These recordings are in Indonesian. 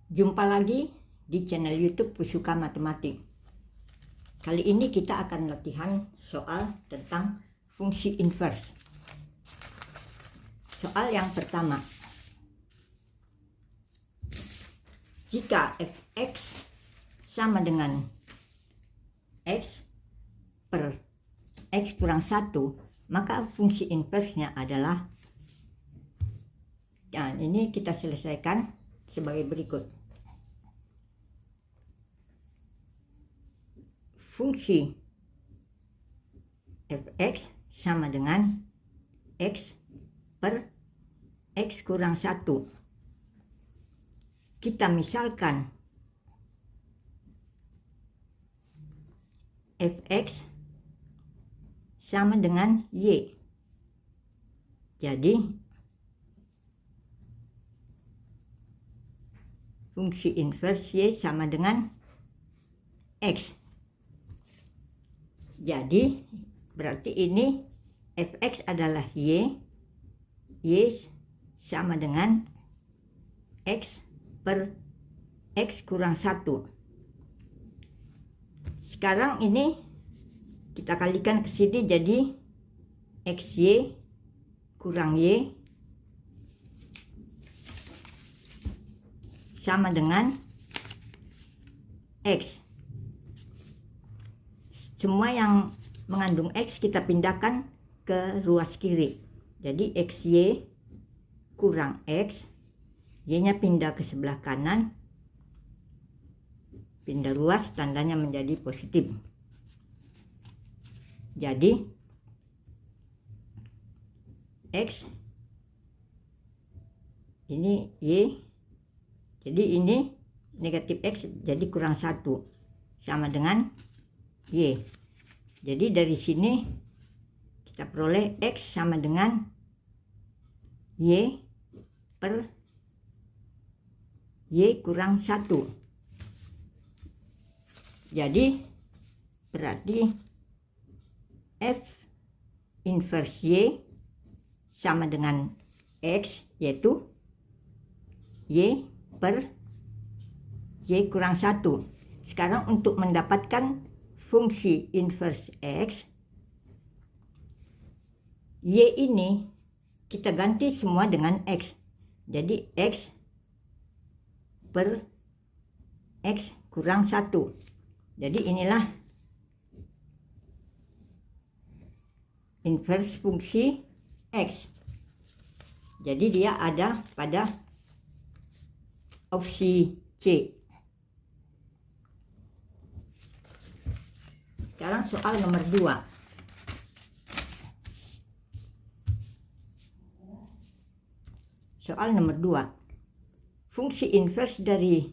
Jumpa lagi di channel YouTube Pusuka Matematik. Kali ini kita akan latihan soal tentang fungsi inverse. Soal yang pertama. Jika fx sama dengan x per x kurang 1, maka fungsi inversenya adalah, dan ini kita selesaikan sebagai berikut. Fungsi fx sama dengan x per x kurang 1. Kita misalkan fx sama dengan y. Jadi fungsi inverse y sama dengan x. Jadi berarti ini fx adalah y sama dengan x per x kurang 1. Sekarang ini kita kalikan ke sini jadi xy kurang y sama dengan x. Semua yang mengandung x kita pindahkan ke ruas kiri. Jadi xy kurang x, y-nya pindah ke sebelah kanan, pindah ruas, tandanya menjadi positif. Jadi x ini y, jadi ini negatif x jadi kurang 1 sama dengan y. Jadi dari sini kita peroleh x sama dengan y per y kurang 1. Jadi berarti f inverse y sama dengan x, yaitu y per y kurang 1. Sekarang untuk mendapatkan fungsi inverse x, y ini kita ganti semua dengan x. Jadi x per x kurang 1. Jadi inilah inverse fungsi x. Jadi dia ada pada opsi C. Sekarang soal nomor 2. Soal nomor 2. Fungsi inverse dari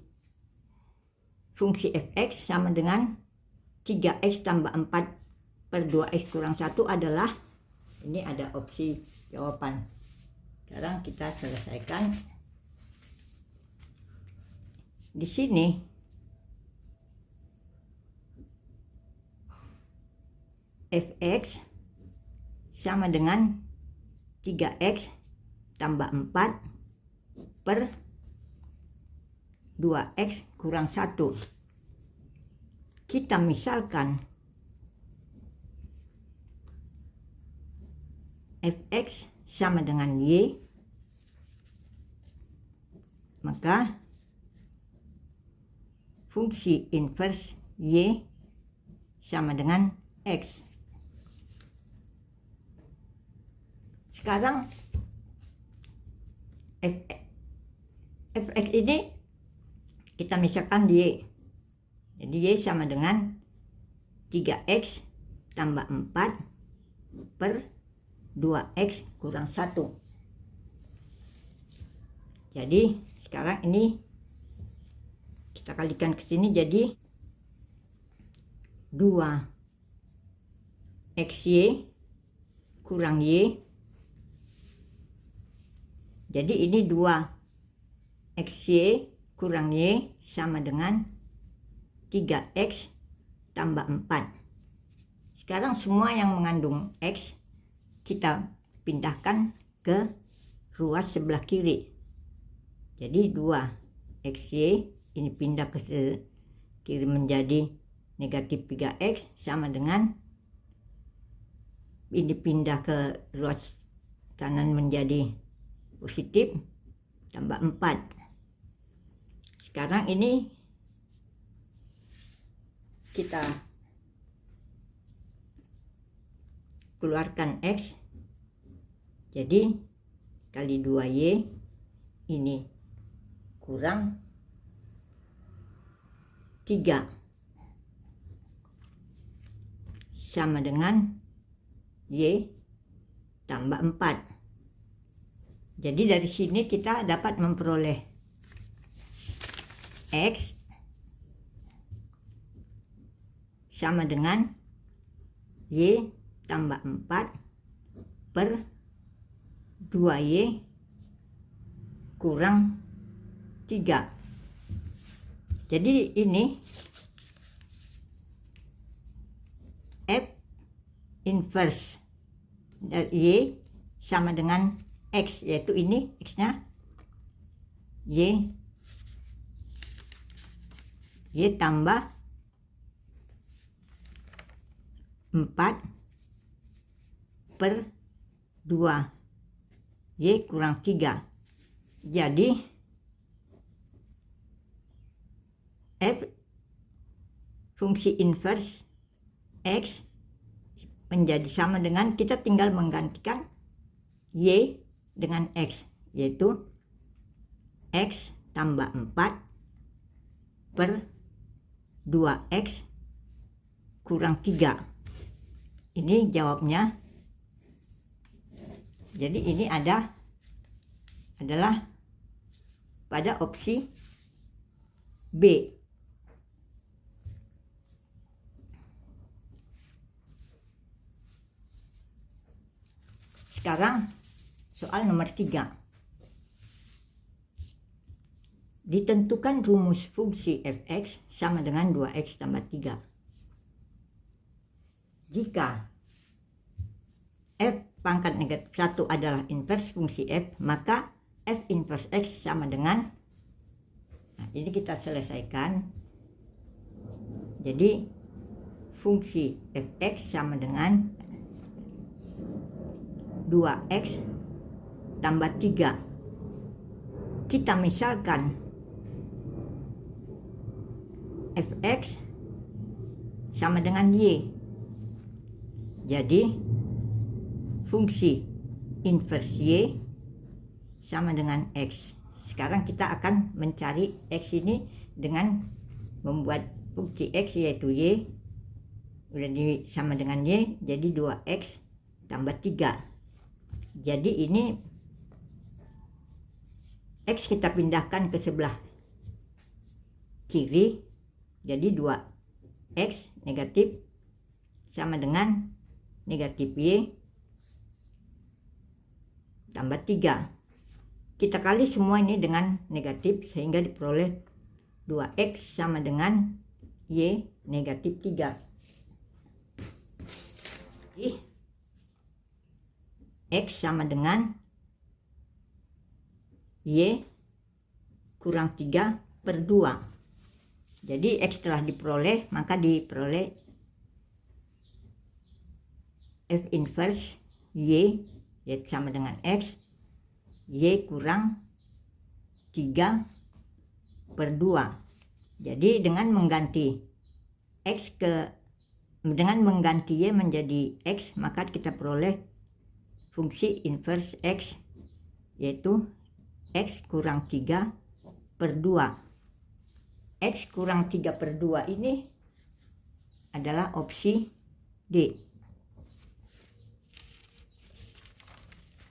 fungsi fx sama dengan 3x tambah 4 per 2x kurang 1 adalah, ini ada opsi jawaban. Sekarang kita selesaikan. Di sini fx sama dengan 3x tambah 4 per 2x kurang 1. Kita misalkan fx sama dengan y, maka fungsi inverse y sama dengan x. Sekarang fx ini kita misalkan y. Jadi y sama dengan 3x tambah 4 per 2x kurang 1. Jadi sekarang ini kita kalikan ke sini jadi 2xy kurang y. Jadi ini 2xy kurang y sama dengan 3x tambah 4. Sekarang semua yang mengandung x kita pindahkan ke ruas sebelah kiri. Jadi 2 XY, ini pindah ke kiri menjadi negatif 3X, sama dengan ini pindah ke ruas kanan menjadi positif, tambah 4. Sekarang ini kita keluarkan X, jadi kali 2Y ini kurang 3 sama dengan Y tambah 4. Jadi dari sini kita dapat memperoleh X sama dengan Y tambah 4 per 2Y kurang 3. Jadi ini F inverse dari Y sama dengan X, yaitu ini X-nya Y tambah 4 per 2 Y kurang 3. Jadi F fungsi inverse X menjadi sama dengan, kita tinggal menggantikan Y dengan X, yaitu X tambah 4 per 2X kurang 3. Ini jawabnya. Jadi ini adalah pada opsi B. Sekarang soal nomor 3. Ditentukan rumus fungsi fx sama dengan 2x tambah 3. Jika f pangkat negatif 1 adalah inverse fungsi f, maka f inverse x sama dengan, nah ini kita selesaikan. Jadi fungsi fx sama dengan 2x tambah 3. Kita misalkan fx sama dengan y. Jadi fungsi inverse y sama dengan x. Sekarang kita akan mencari x ini dengan membuat fungsi x yaitu y udah sama dengan y, jadi 2x tambah 3. Jadi ini x kita pindahkan ke sebelah kiri, jadi 2x negatif sama dengan negatif y tambah 3. Kita kali semua ini dengan negatif sehingga diperoleh 2x sama dengan y negatif 3. X sama dengan y kurang 3 per 2. Jadi x telah diperoleh, maka diperoleh f inverse y yaitu sama dengan x, y kurang 3 per 2. Jadi dengan mengganti y menjadi x, maka kita peroleh fungsi inverse x yaitu x kurang 3 per 2. X kurang 3 per 2 ini adalah opsi D.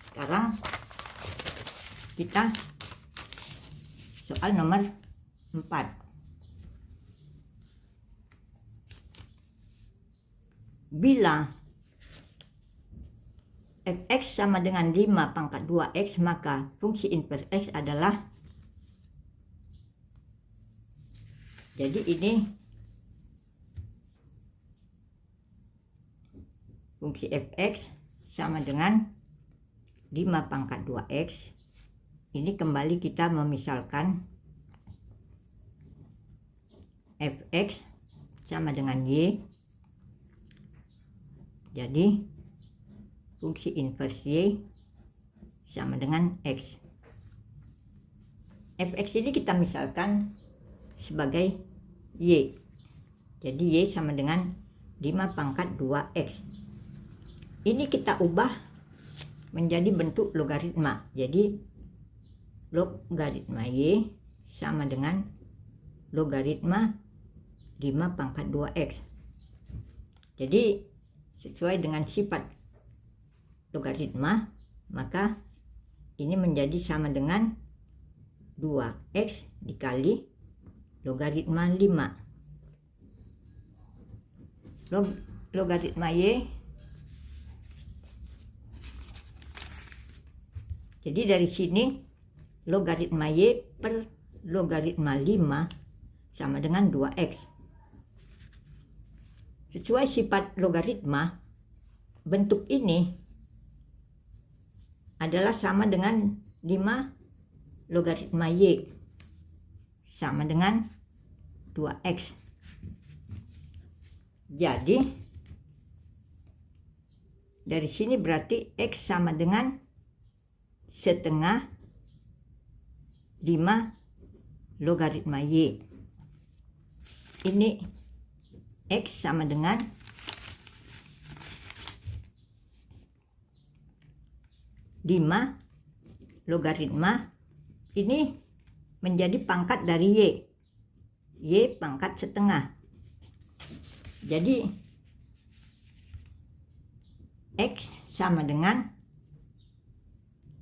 Sekarang kita soal nomor 4. Bila fx sama dengan 5 pangkat 2x, maka fungsi inverse x adalah, jadi ini fungsi fx sama dengan 5 pangkat 2x. Ini kembali kita memisalkan fx sama dengan y. Jadi fungsi inverse y sama dengan x. Fx ini kita misalkan sebagai y. Jadi y sama dengan 5 pangkat 2x. Ini kita ubah menjadi bentuk logaritma. Jadi logaritma y sama dengan logaritma 5 pangkat 2x. Jadi sesuai dengan sifat logaritma, maka ini menjadi sama dengan 2x dikali logaritma 5. Logaritma y. Jadi dari sini logaritma y per logaritma 5 sama dengan 2x. Sesuai sifat logaritma, bentuk ini adalah sama dengan 5 logaritma y sama dengan 2x. Jadi dari sini berarti x sama dengan setengah 5 logaritma y. Ini x sama dengan 5 logaritma ini menjadi pangkat dari y pangkat setengah. Jadi x sama dengan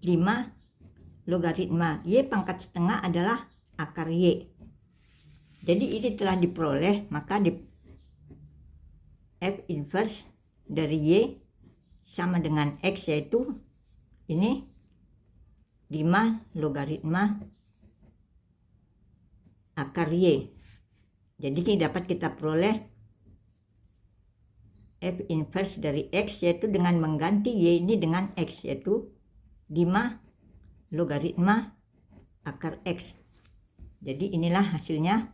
5 logaritma y pangkat setengah adalah akar y. Jadi ini telah diperoleh, maka f inverse dari y sama dengan x, yaitu ini 5 logaritma akar y. Jadi ini dapat kita peroleh f inverse dari x, yaitu dengan mengganti y ini dengan x, yaitu 5 logaritma akar x. Jadi inilah hasilnya.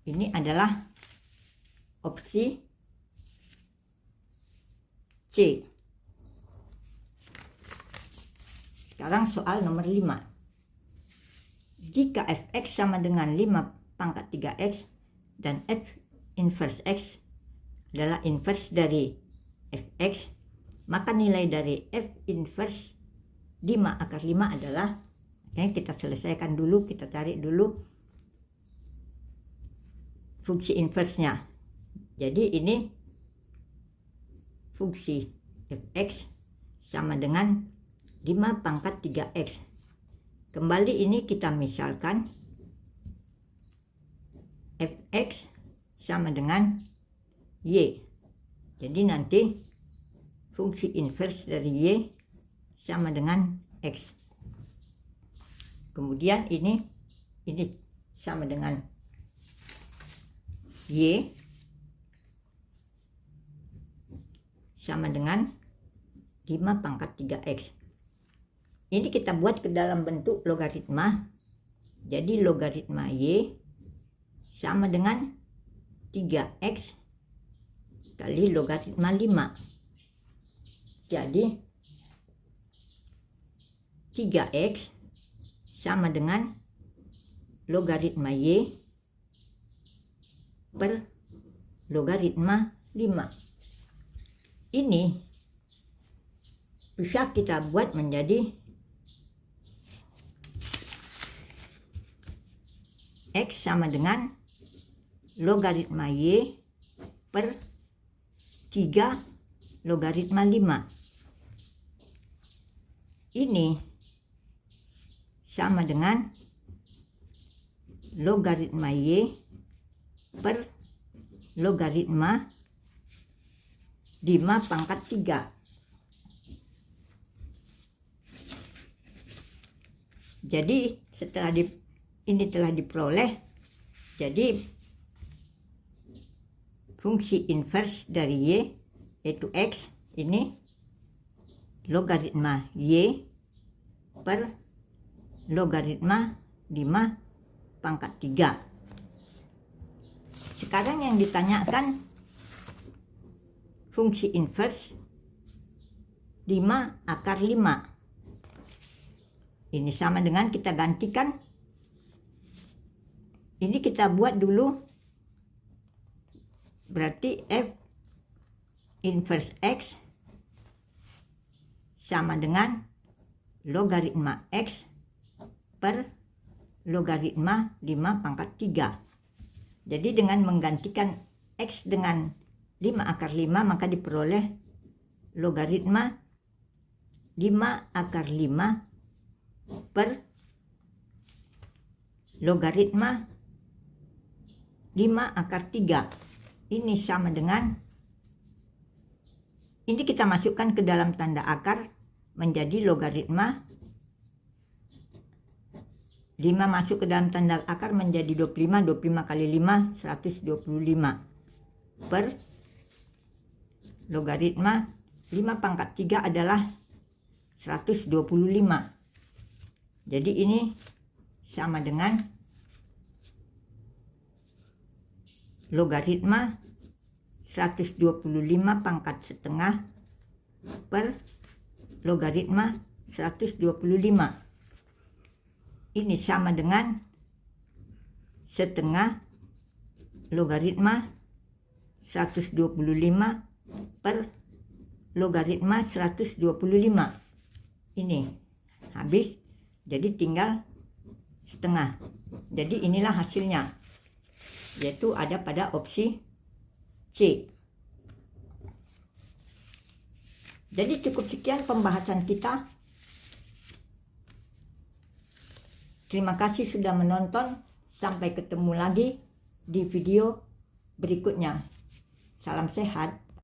Ini adalah opsi C. Sekarang soal nomor 5. Jika fx sama dengan 5 pangkat 3x dan f inverse x adalah inverse dari fx, maka nilai dari f inverse 5 akar 5 adalah, kita selesaikan dulu, kita cari dulu fungsi inverse-nya. Jadi ini fungsi fx sama dengan 5 pangkat 3x. Kembali ini kita misalkan fx sama dengan y. Jadi nanti fungsi inverse dari y sama dengan x. Kemudian ini sama dengan y sama dengan 5 pangkat 3x. Ini kita buat ke dalam bentuk logaritma. Jadi logaritma y sama dengan 3x kali logaritma 5. Jadi 3x sama dengan logaritma y per logaritma 5. Ini bisa kita buat menjadi x sama dengan logaritma y per 3 logaritma 5. Ini sama dengan logaritma y per logaritma 5 pangkat 3. Jadi setelah ini telah diperoleh, jadi fungsi inverse dari y yaitu x ini logaritma y per logaritma 5 pangkat 3. Sekarang yang ditanyakan fungsi inverse 5 akar 5. Ini sama dengan kita gantikan. Ini kita buat dulu. Berarti f inverse x sama dengan logaritma x per logaritma 5 pangkat 3. Jadi dengan menggantikan x dengan 5 akar 5 maka diperoleh logaritma 5 akar 5 per logaritma 5 akar 3. Ini sama dengan, ini kita masukkan ke dalam tanda akar menjadi logaritma 5 masuk ke dalam tanda akar menjadi 25, 25 kali 5, 125 per logaritma 5 pangkat 3 adalah 125. Jadi ini sama dengan logaritma 125 pangkat setengah per logaritma 125. Ini sama dengan setengah logaritma 125 per logaritma 125. Ini habis, jadi tinggal setengah. Jadi inilah hasilnya, yaitu ada pada opsi C. Jadi cukup sekian pembahasan kita. Terima kasih sudah menonton. Sampai ketemu lagi di video berikutnya. Salam sehat.